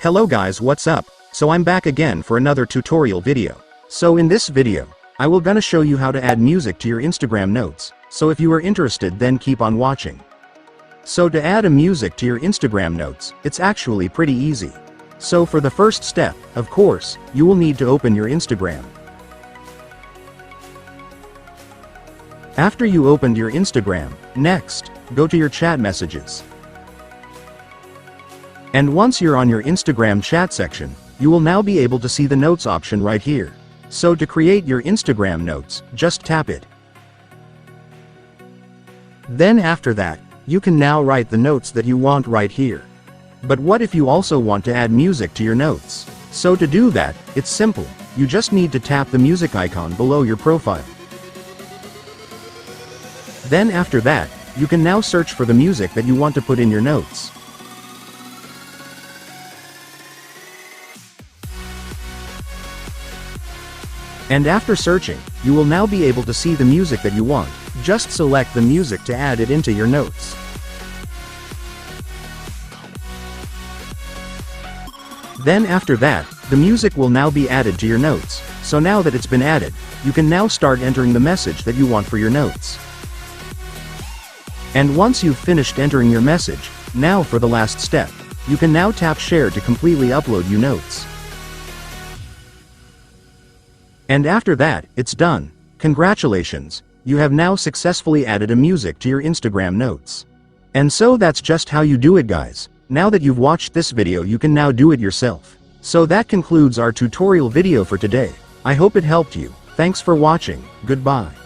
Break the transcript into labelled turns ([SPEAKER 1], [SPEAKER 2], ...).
[SPEAKER 1] Hello guys, what's up? So I'm back again for another tutorial video. So in this video, I will gonna show you how to add music to your Instagram notes. So if you are interested, then keep on watching. So to add a music to your Instagram notes, it's actually pretty easy. So for the first step, of course, you will need to open your Instagram. After you opened your Instagram, next, go to your chat messages. And once you're on your Instagram chat section, you will now be able to see the notes option right here. So to create your Instagram notes, just tap it. Then after that, you can now write the notes that you want right here. But what if you also want to add music to your notes? So to do that, it's simple. You just need to tap the music icon below your profile. Then after that, you can now search for the music that you want to put in your notes. And after searching, you will now be able to see the music that you want. Just select the music to add it into your notes. Then after that, the music will now be added to your notes. So now that it's been added, you can now start entering the message that you want for your notes. And once you've finished entering your message, now for the last step, you can now tap share to completely upload your notes. And after that, it's done. Congratulations, you have now successfully added a music to your Instagram notes. And so that's just how you do it, guys. Now that you've watched this video, you can now do it yourself. So that concludes our tutorial video for today. I hope it helped you. Thanks for watching. Goodbye.